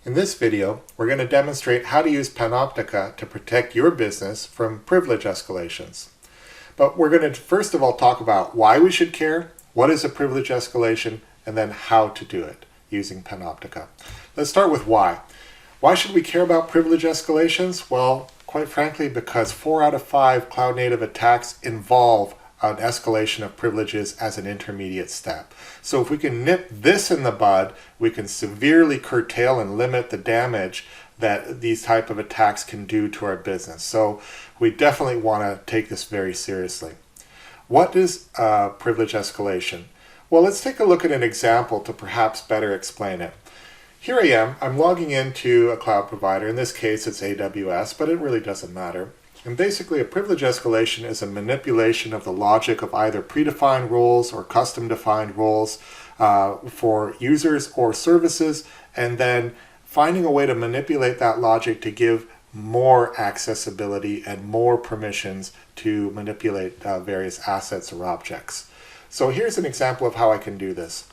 In this video, we're going to demonstrate how to use Panoptica to protect your business from privilege escalations. But we're going to first of all talk about why we should care, what is a privilege escalation, and then how to do it using Panoptica. Let's start with why. Why should we care about privilege escalations? Well, quite frankly, because 4 out of 5 cloud-native attacks involve an escalation of privileges as an intermediate step. So if we can nip this in the bud, we can severely curtail and limit the damage that these type of attacks can do to our business. So we definitely want to take this very seriously. What is privilege escalation? Well, let's take a look at an example to perhaps better explain it. Here I am, I'm logging into a cloud provider. In this case, it's AWS, but it really doesn't matter. And basically, a privilege escalation is a manipulation of the logic of either predefined roles or custom-defined roles for users or services, and then finding a way to manipulate that logic to give more accessibility and more permissions to manipulate various assets or objects. So here's an example of how I can do this.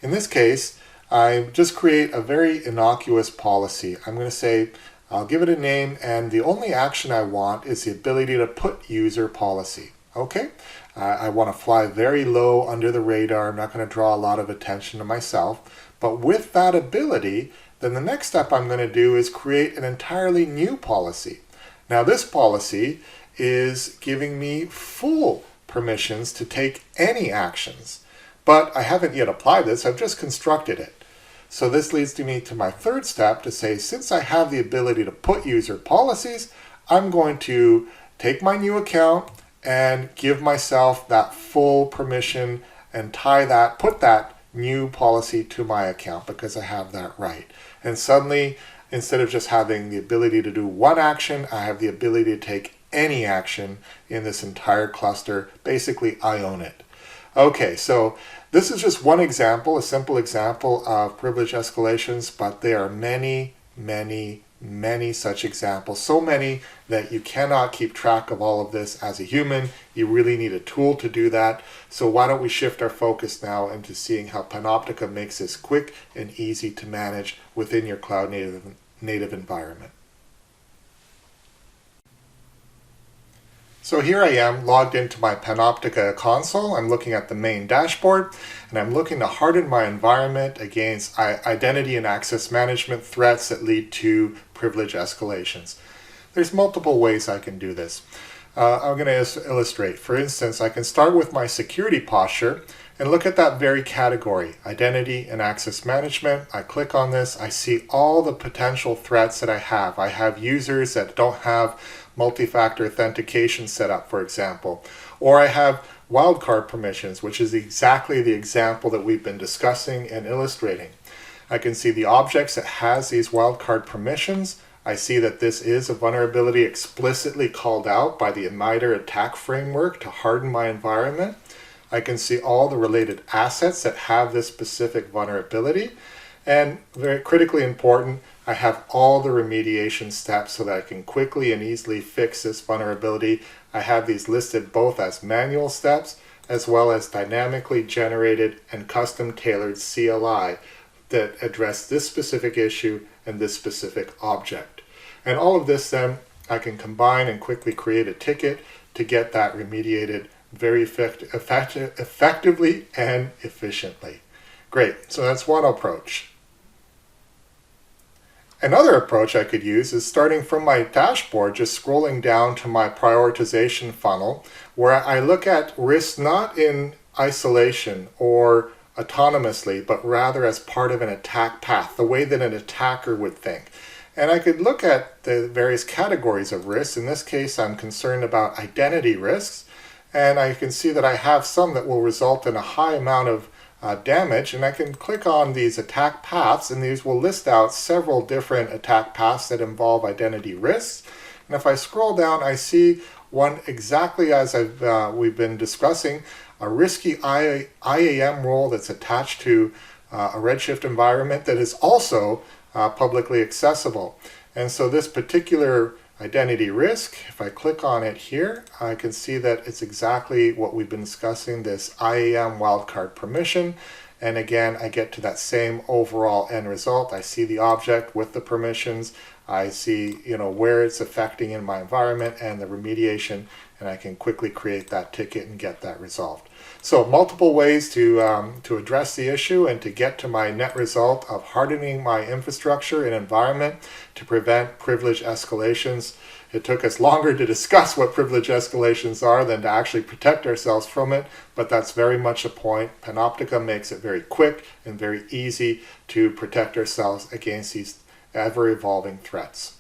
In this case, I just create a very innocuous policy. I'm going to say, I'll give it a name, and the only action I want is the ability to put user policy. Okay? I want to fly very low under the radar. I'm not going to draw a lot of attention to myself. But with that ability, then the next step I'm going to do is create an entirely new policy. Now this policy is giving me full permissions to take any actions. But I haven't yet applied this, I've just constructed it. So this leads me to my third step to say, since I have the ability to put user policies, I'm going to take my new account and give myself that full permission and put that new policy to my account because I have that right. And suddenly, instead of just having the ability to do one action, I have the ability to take any action in this entire cluster. Basically, I own it. Okay, so this is just one example, a simple example of privilege escalations, but there are many, many, many such examples. So many that you cannot keep track of all of this as a human. You really need a tool to do that. So why don't we shift our focus now into seeing how Panoptica makes this quick and easy to manage within your cloud native environment. So here I am logged into my Panoptica console. I'm looking at the main dashboard, and I'm looking to harden my environment against identity and access management threats that lead to privilege escalations. There's multiple ways I can do this. I'm going to illustrate. For instance, I can start with my security posture and look at that very category, identity and access management. I click on this, I see all the potential threats that I have. I have users that don't have multi-factor authentication set up, for example, or I have wildcard permissions, which is exactly the example that we've been discussing and illustrating. I can see the objects that has these wildcard permissions. I see that this is a vulnerability explicitly called out by the MITRE attack framework to harden my environment. I can see all the related assets that have this specific vulnerability. And very critically important, I have all the remediation steps so that I can quickly and easily fix this vulnerability. I have these listed both as manual steps as well as dynamically generated and custom tailored CLI that address this specific issue and this specific object. And all of this then I can combine and quickly create a ticket to get that remediated very effectively and efficiently. Great, so that's one approach. Another approach I could use is starting from my dashboard, just scrolling down to my prioritization funnel, where I look at risks not in isolation or autonomously, but rather as part of an attack path, the way that an attacker would think. And I could look at the various categories of risks. In this case, I'm concerned about identity risks, and I can see that I have some that will result in a high amount of damage, and I can click on these attack paths, and these will list out several different attack paths that involve identity risks. And if I scroll down, I see one exactly as we've been discussing, a risky IAM role that's attached to a Redshift environment that is also publicly accessible. And so this particular identity risk, if I click on it here, I can see that it's exactly what we've been discussing, this IAM wildcard permission. And again, I get to that same overall end result. I see the object with the permissions. I see, where it's affecting in my environment and the remediation, and I can quickly create that ticket and get that resolved. So multiple ways to address the issue and to get to my net result of hardening my infrastructure and environment to prevent privilege escalations. It took us longer to discuss what privilege escalations are than to actually protect ourselves from it, but that's very much a point. Panoptica makes it very quick and very easy to protect ourselves against these ever-evolving threats.